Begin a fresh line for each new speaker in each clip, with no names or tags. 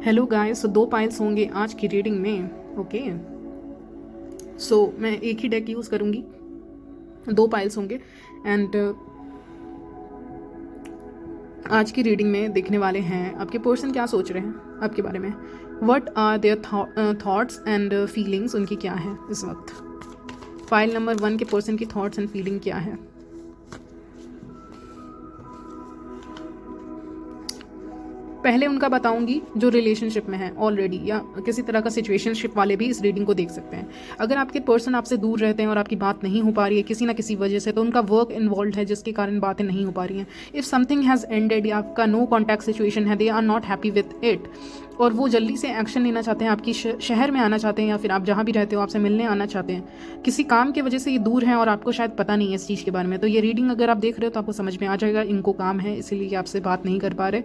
Hello guys, सो 2 piles होंगे आज की रीडिंग में। ओके, सो मैं एक ही डेक यूज़ करूँगी, 2 पाइल्स होंगे एंड आज की रीडिंग में देखने वाले हैं आपके पर्सन क्या सोच रहे हैं आपके बारे में। What are their thoughts and feelings, उनकी क्या है इस वक्त। फाइल नंबर 1 के पर्सन की थॉट्स एंड फीलिंग क्या है। पहले उनका बताऊंगी जो रिलेशनशिप में है ऑलरेडी, या किसी तरह का सिचुएशनशिप वाले भी इस रीडिंग को देख सकते हैं। अगर आपके पर्सन आपसे दूर रहते हैं और आपकी बात नहीं हो पा रही है किसी ना किसी वजह से, तो उनका वर्क इन्वॉल्व है जिसके कारण बातें नहीं हो पा रही हैं। इफ़ समथिंग हैज़ एंडेड या आपका नो कॉन्टैक्ट सिचुएशन है, they are not happy with it, और वो जल्दी से एक्शन लेना चाहते हैं, आपकी शहर में आना चाहते हैं, या फिर आप जहाँ भी रहते हो आपसे मिलने आना चाहते हैं। किसी काम की वजह से ये दूर हैं और आपको शायद पता नहीं है इस चीज़ के बारे में। तो ये रीडिंग अगर आप देख रहे हो तो आपको समझ में आ जाएगा इनको काम है, इसीलिए आपसे बात नहीं कर पा रहे,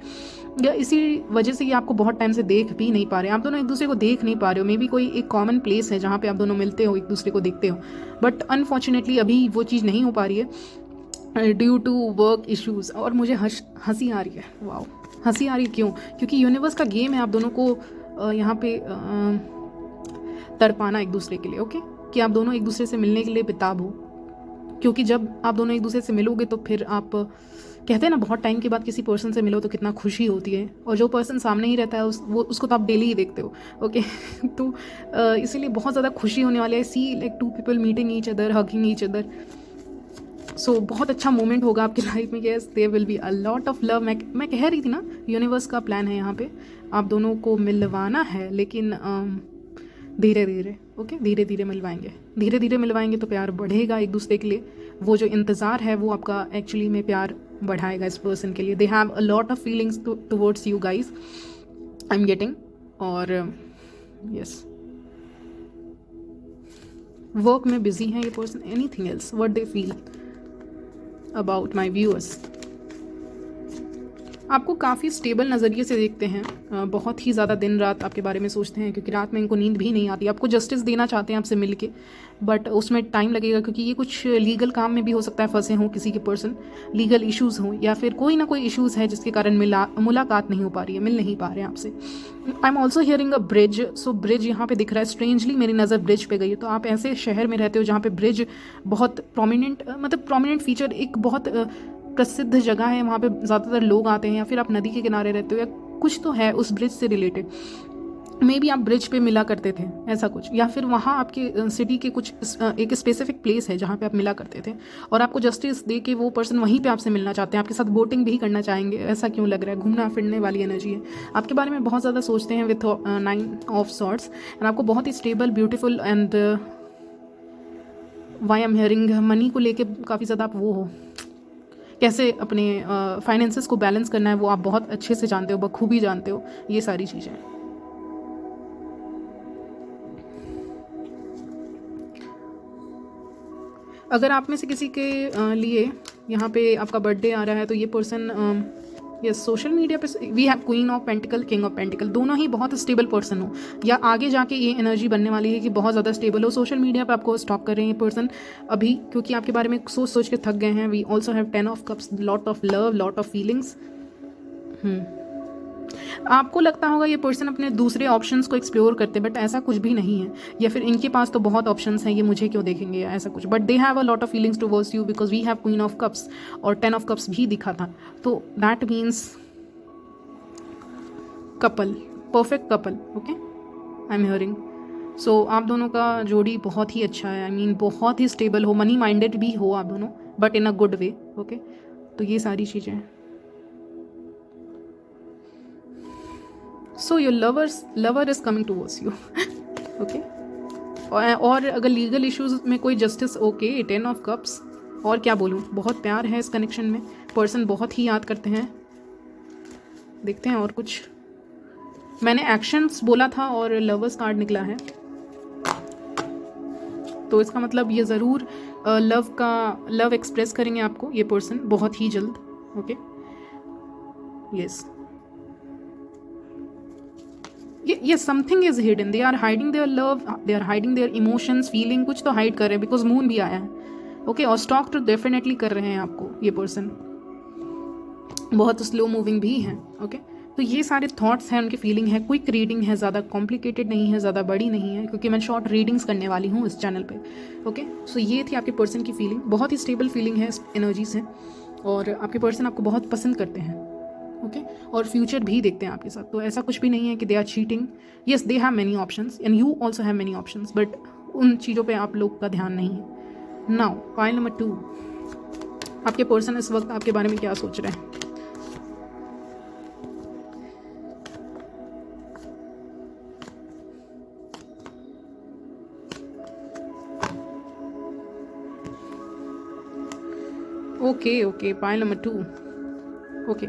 या इसी वजह से ये आपको बहुत टाइम से देख भी नहीं पा रहे। आप दोनों एक दूसरे को देख नहीं पा रहे हो। मे बी कोई एक कॉमन प्लेस है जहाँ पे आप दोनों मिलते हो, एक दूसरे को देखते हो, बट अनफॉर्चुनेटली अभी वो चीज़ नहीं हो पा रही है ड्यू टू वर्क इश्यूज़। और मुझे हंसी आ रही है, वाओ हंसी आ रही है। क्यों? क्योंकि यूनिवर्स का गेम है आप दोनों को यहाँ पे तड़पाना एक दूसरे के लिए। ओके, कि आप दोनों एक दूसरे से मिलने के लिए बेताब हो, क्योंकि जब आप दोनों एक दूसरे से मिलोगे तो फिर आप कहते हैं ना, बहुत टाइम के बाद किसी पर्सन से मिलो तो कितना खुशी होती है, और जो पर्सन सामने ही रहता है उसको तो आप डेली ही देखते हो। ओके तो इसीलिए बहुत ज़्यादा खुशी होने वाली है। See like 2 people meeting each other, hugging each other. So बहुत अच्छा मोमेंट होगा आपकी लाइफ में। Yes, there will be a lot of love. मैं कह रही थी ना, यूनिवर्स का प्लान है यहाँ पे आप दोनों को मिलवाना है, लेकिन धीरे धीरे। ओके, धीरे धीरे मिलवाएंगे, धीरे धीरे मिलवाएंगे तो प्यार बढ़ेगा एक दूसरे के लिए। वो जो इंतज़ार है वो आपका एक्चुअली में प्यार बढ़ाएगा इस पर्सन के लिए। दे have a lot of feelings towards you guys, I am getting. और यस, वर्क में बिजी है ये person. Anything else what they feel about my viewers. आपको काफ़ी स्टेबल नज़रिए से देखते हैं, बहुत ही ज़्यादा दिन रात आपके बारे में सोचते हैं, क्योंकि रात में इनको नींद भी नहीं आती। आपको जस्टिस देना चाहते हैं आपसे मिल के, बट उसमें टाइम लगेगा, क्योंकि ये कुछ लीगल काम में भी हो सकता है फंसे हों किसी के पर्सन, लीगल इश्यूज़ हों, या फिर कोई ना कोई इश्यूज़ है जिसके कारण मुलाकात नहीं हो पा रही है, मिल नहीं पा रहे हैं आपसे। I am also hearing a bridge. So bridge यहाँ पे दिख रहा है। स्ट्रेंजली मेरी नज़र ब्रिज पे गई है। तो आप ऐसे शहर में रहते हो जहाँ पे ब्रिज बहुत प्रोमिनेंट, मतलब प्रोमिनेंट फीचर, एक बहुत प्रसिद्ध जगह है, वहाँ पे ज़्यादातर लोग आते हैं, या फिर आप नदी के किनारे रहते हो, या कुछ तो है उस ब्रिज से रिलेटेड। मे बी आप ब्रिज पे मिला करते थे, ऐसा कुछ, या फिर वहाँ आपके सिटी के कुछ एक स्पेसिफिक प्लेस है जहाँ पे आप मिला करते थे, और आपको जस्टिस दे के वो पर्सन वहीं पे आपसे मिलना चाहते हैं, आपके साथ बोटिंग भी करना चाहेंगे। ऐसा क्यों लग रहा है? घूमना फिरने वाली एनर्जी है आपके बारे में, बहुत ज़्यादा सोचते हैं विथ 9 ऑफ सॉर्ड्स, एंड आपको बहुत ही stable, beautiful and why am hearing money को लेके काफ़ी ज़्यादा आप वो हो, कैसे अपने फाइनेंसेस को बैलेंस करना है वो आप बहुत अच्छे से जानते हो, बखूबी जानते हो ये सारी चीज़ें। अगर आप में से किसी के लिए यहाँ पे आपका बर्थडे आ रहा है, तो ये पर्सन यस सोशल मीडिया पे we have queen of pentacle, king of pentacle, दोनों ही बहुत स्टेबल पर्सन हो, या आगे जाके ये एनर्जी बनने वाली है कि बहुत ज़्यादा स्टेबल हो। सोशल मीडिया पे आपको स्टॉक कर रहे हैं ये पर्सन अभी, क्योंकि आपके बारे में सोच सोच के थक गए हैं। We also have 10 of cups, lot of love, lot of feelings. आपको लगता होगा ये पर्सन अपने दूसरे ऑप्शंस को एक्सप्लोर करते, बट ऐसा कुछ भी नहीं है, या फिर इनके पास तो बहुत ऑप्शंस हैं, ये मुझे क्यों देखेंगे या ऐसा कुछ। But they have a lot of feelings towards you, because we have queen of cups और 10 ऑफ कप्स भी दिखा था, तो that means couple, perfect couple. Okay, I am hearing. So आप दोनों का जोड़ी बहुत ही अच्छा है, आई मीन बहुत ही स्टेबल हो, मनी माइंडेड भी हो आप दोनों, but in a good way. Okay, तो ये सारी चीज़ें हैं। So your lover is coming towards you. Okay, और अगर लीगल इश्यूज में कोई जस्टिस, ओके 10 ऑफ कप्स, और क्या बोलूँ, बहुत प्यार है इस कनेक्शन में, पर्सन बहुत ही याद करते हैं। देखते हैं और कुछ। मैंने एक्शंस बोला था और लवर्स कार्ड निकला है, तो इसका मतलब ये ज़रूर लव एक्सप्रेस करेंगे आपको ये पर्सन बहुत ही जल्द। Okay, yes, yes, something is hidden. They are hiding their love, they are hiding their emotions, feeling, कुछ तो हाइड कर रहे हैं, बिकॉज मून भी आया है। ओके, और स्टॉक तो डेफिनेटली कर रहे हैं आपको ये पर्सन, बहुत स्लो मूविंग भी है। ओके, तो ये सारे थॉट्स हैं, उनकी फीलिंग है। क्विक रीडिंग है, ज़्यादा कॉम्प्लिकेटेड नहीं है, ज़्यादा बड़ी नहीं है, क्योंकि मैं शॉर्ट रीडिंग्स करने वाली हूँ इस चैनल पे। ओके, सो ये थी आपके पर्सन की फीलिंग। बहुत ही स्टेबल फीलिंग है, एनर्जीज हैं, और आपके पर्सन आपको बहुत पसंद करते हैं। ओके, और फ्यूचर भी देखते हैं आपके साथ। तो ऐसा कुछ भी नहीं है कि they are cheating. Yes, they have many options and you also have many options, but उन चीज़ों पे आप लोग का ध्यान नहीं है। नाउ पाइल नंबर 2, आपके पर्सन इस वक्त आपके बारे में क्या सोच रहे हैं? Okay, pile number 2। ओके,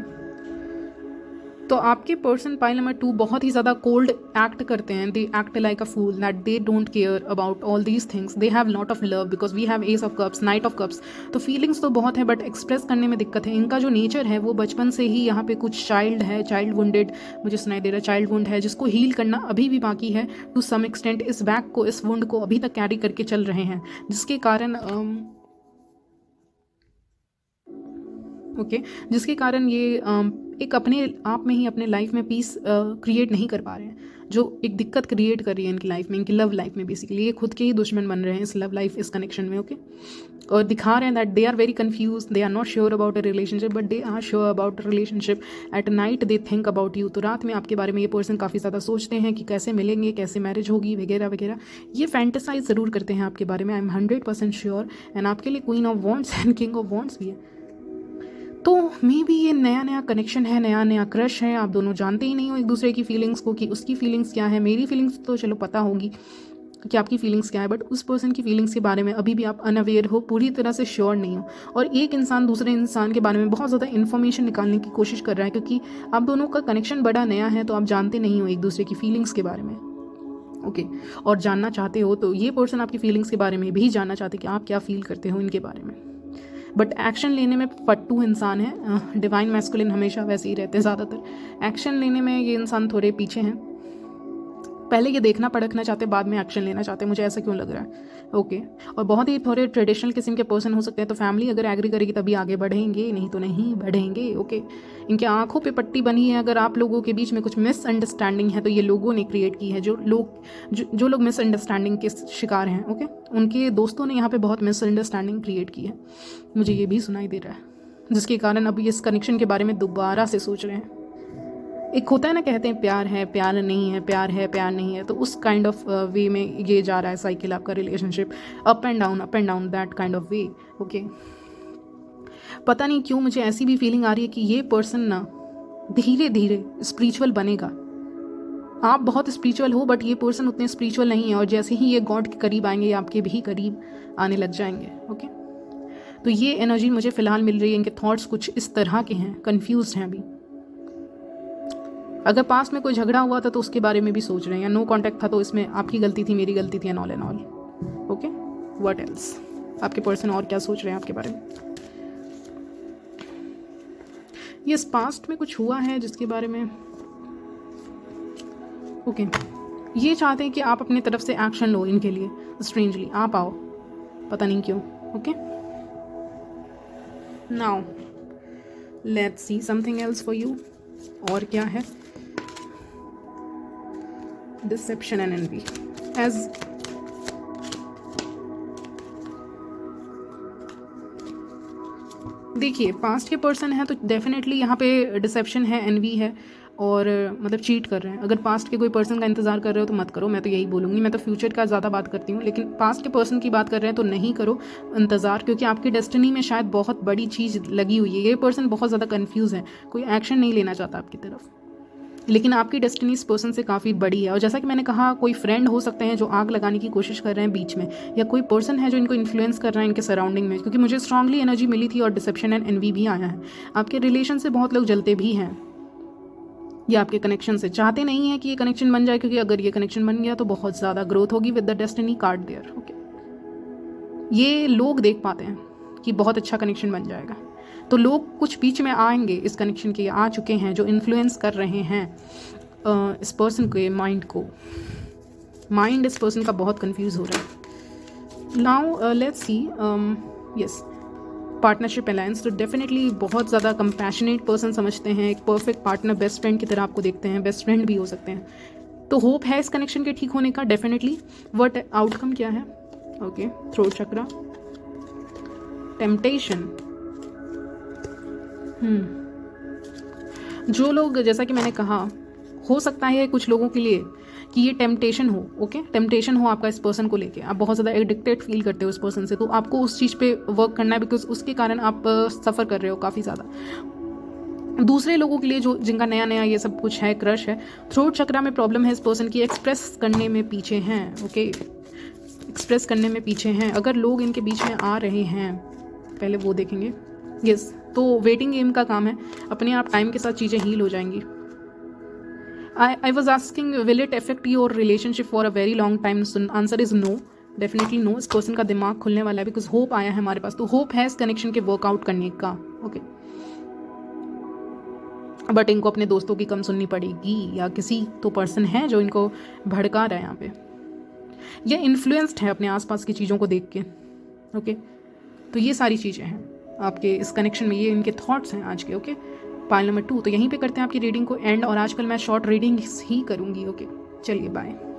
तो आपके पर्सन पाइल नंबर 2 बहुत ही ज़्यादा कोल्ड एक्ट करते हैं। They act like a fool, that they don't care about all these things. They have lot of love because we have ace of cups, knight of cups. तो feelings तो बहुत है, but express करने में दिक्कत है। इनका जो नेचर है वो बचपन से ही यहाँ पे कुछ चाइल्ड है, चाइल्ड वुंडेड मुझे सुनाई दे रहा है, चाइल्ड वुंड है, जिसको हील करना अभी भी बाकी है टू सम एक्सटेंट। इस बैक को, इस वुंड को अभी तक कैरी करके चल रहे हैं, जिसके कारण जिसके कारण ये एक अपने आप में ही अपने लाइफ में पीस क्रिएट नहीं कर पा रहे हैं, जो एक दिक्कत क्रिएट कर रही है इनकी लाइफ में, इनकी लव लाइफ में। बेसिकली ये खुद के ही दुश्मन बन रहे हैं इस लव लाइफ, इस कनेक्शन में। ओके, और दिखा रहे हैं that they are very confuse, they are not sure about a relationship, but they are sure about relationship. At night they think about you. तो रात में आपके बारे में ये पर्सन काफ़ी ज़्यादा सोचते हैं कि कैसे मिलेंगे, कैसे मैरिज होगी, वगैरह वगैरह। ये फैंटेसाइज ज़रूर करते हैं आपके बारे में, आई एम 100% श्योर। एंड आपके लिए queen of wands and king of wands भी है। तो मे बी ये नया नया कनेक्शन है, नया नया क्रश है। आप दोनों जानते ही नहीं हो एक दूसरे की फीलिंग्स को, कि उसकी फीलिंग्स क्या है। मेरी फीलिंग्स तो चलो पता होगी कि आपकी फीलिंग्स क्या है, बट उस पर्सन की फीलिंग्स के बारे में अभी भी आप अनअवेयर हो, पूरी तरह से श्योर नहीं हो। और एक इंसान दूसरे इंसान के बारे में बहुत ज़्यादा इन्फॉर्मेशन निकालने की कोशिश कर रहा है, क्योंकि आप दोनों का कनेक्शन बड़ा नया है, तो आप जानते नहीं हो एक दूसरे की फीलिंग्स के बारे में। ओके, और जानना चाहते हो तो ये पर्सन आपकी फीलिंग्स के बारे में भी जानना चाहते कि आप क्या फील करते हो इनके बारे में। बट एक्शन लेने में पट्टू इंसान है। डिवाइन मैस्कुलिन हमेशा वैसे ही रहते हैं ज़्यादातर। एक्शन लेने में ये इंसान थोड़े पीछे हैं। पहले ये देखना परखना चाहते, बाद में एक्शन लेना चाहते, मुझे ऐसा क्यों लग रहा है। ओके, और बहुत ही थोड़े ट्रेडिशनल किस्म के पर्सन हो सकते हैं। तो फैमिली अगर एग्री करेगी तभी आगे बढ़ेंगे, नहीं तो नहीं बढ़ेंगे। ओके, इनके आंखों पे पट्टी बनी है। अगर आप लोगों के बीच में कुछ मिसअंडरस्टैंडिंग है तो ये लोगों ने क्रिएट की है, जो लोग मिसअंडरस्टैंडिंग के शिकार हैं। ओके, उनके दोस्तों ने यहाँ पे बहुत मिसअंडरस्टैंडिंग क्रिएट की है, मुझे ये भी सुनाई दे रहा है, जिसके कारण अभी इस कनेक्शन के बारे में दोबारा से सोच रहे हैं। एक होता है ना, कहते हैं प्यार है, प्यार नहीं है, प्यार है, प्यार नहीं है। तो उस काइंड ऑफ वे में ये जा रहा है साइकिल आपका relationship, up and down, that kind of way. Okay, पता नहीं क्यों मुझे ऐसी भी फीलिंग आ रही है कि ये पर्सन ना धीरे धीरे स्पिरिचुअल बनेगा। आप बहुत स्पिरिचुअल हो, बट ये पर्सन उतने स्पिरिचुअल नहीं है, और जैसे ही ये गॉड के करीब आएंगे, ये आपके भी करीब आने लग जाएंगे। ओके, तो ये एनर्जी मुझे फ़िलहाल मिल रही है। इनके थॉट्स कुछ इस तरह के हैं, कन्फ्यूज हैं अभी। अगर पास्ट में कोई झगड़ा हुआ था तो उसके बारे में भी सोच रहे हैं, या नो कांटेक्ट था तो इसमें आपकी गलती थी, मेरी गलती थी, and all. Okay, what else? आपके पर्सन और क्या सोच रहे हैं आपके बारे में? ये पास्ट में कुछ हुआ है जिसके बारे में, ओके, ये चाहते हैं कि आप अपनी तरफ से एक्शन लो इनके लिए। स्ट्रेंजली आप आओ, पता नहीं क्यों। Okay, now let's see something else for you. और क्या है? Deception and envy. एज देखिए, पास्ट के पर्सन है तो डेफिनेटली यहाँ पे डिसेप्शन है, एनवी है, और मतलब चीट कर रहे हैं। अगर पास्ट के कोई पर्सन का इंतजार कर रहे हो तो मत करो, मैं तो यही बोलूँगी। मैं तो फ्यूचर का ज़्यादा बात करती हूँ, लेकिन पास्ट के पर्सन की बात कर रहे हैं तो नहीं करो इंतज़ार, क्योंकि आपकी डेस्टिनी में शायद बहुत बड़ी चीज़ लगी हुई है। ये पर्सन बहुत ज़्यादा कन्फ्यूज़ है, कोई एक्शन नहीं लेना चाहता आपकी तरफ, लेकिन आपकी डेस्टिनी इस पर्सन से काफ़ी बड़ी है। और जैसा कि मैंने कहा, कोई फ्रेंड हो सकते हैं जो आग लगाने की कोशिश कर रहे हैं बीच में, या कोई पर्सन है जो इनको इन्फ्लुएंस कर रहा है इनके सराउंडिंग में, क्योंकि मुझे स्ट्रांगली एनर्जी मिली थी और डिसेप्शन एंड एनवी भी आया है। आपके रिलेशन से बहुत लोग जलते भी हैं, ये आपके कनेक्शन से चाहते नहीं है कि ये कनेक्शन बन जाए, क्योंकि अगर ये कनेक्शन बन गया तो बहुत ज़्यादा ग्रोथ होगी with the destiny card there. Okay, ये लोग देख पाते हैं कि बहुत अच्छा कनेक्शन बन जाएगा, तो लोग कुछ बीच में आएंगे इस कनेक्शन के, आ चुके हैं, जो इन्फ्लुएंस कर रहे हैं इस पर्सन के माइंड को। माइंड इस पर्सन का बहुत कंफ्यूज हो रहा है। Now let's C, yes, partnership alliance, तो डेफिनेटली बहुत ज़्यादा कंपैशनेट पर्सन समझते हैं, एक परफेक्ट पार्टनर, बेस्ट फ्रेंड की तरह आपको देखते हैं, बेस्ट फ्रेंड भी हो सकते हैं। तो होप है इस कनेक्शन के ठीक होने का डेफिनेटली। बट आउटकम क्या है? ओके, थ्रोट चक्रा, टेम्पटेशन। जो लोग, जैसा कि मैंने कहा, हो सकता है कुछ लोगों के लिए कि ये टेम्पटेशन हो, ओके, टेम्पटेशन हो आपका इस पर्सन को लेके, आप बहुत ज़्यादा एडिक्टेड फील करते हो उस पर्सन से, तो आपको उस चीज़ पे वर्क करना है, बिकॉज उसके कारण आप सफ़र कर रहे हो काफ़ी ज़्यादा। दूसरे लोगों के लिए जो जिनका नया नया ये सब कुछ है, क्रश है, थ्रोट चक्रा में प्रॉब्लम है इस पर्सन की, एक्सप्रेस करने में पीछे हैं, ओके, एक्सप्रेस करने में पीछे हैं। अगर लोग इनके बीच में आ रहे हैं, पहले वो देखेंगे, यस, तो वेटिंग गेम का काम है, अपने आप टाइम के साथ चीज़ें हील हो जाएंगी। I was asking, will it affect your relationship for a very long time? So answer is no, definitely no. इस पर्सन का दिमाग खुलने वाला है, बिकॉज होप आया है हमारे पास, तो होप है इस कनेक्शन के वर्कआउट करने का, ओके। बट इनको अपने दोस्तों की कम सुननी पड़ेगी, या किसी तो पर्सन है जो इनको भड़का रहा है यहाँ पे, या इन्फ्लुएंस्ड है अपने आसपास की चीज़ों को देख के, ओके। तो ये सारी चीज़ें हैं आपके इस कनेक्शन में, ये इनके थॉट्स हैं आज के, ओके। पाइल नंबर 2, तो यहीं पे करते हैं आपकी रीडिंग को एंड, और आजकल मैं शॉर्ट रीडिंग ही करूँगी, ओके। चलिए बाय।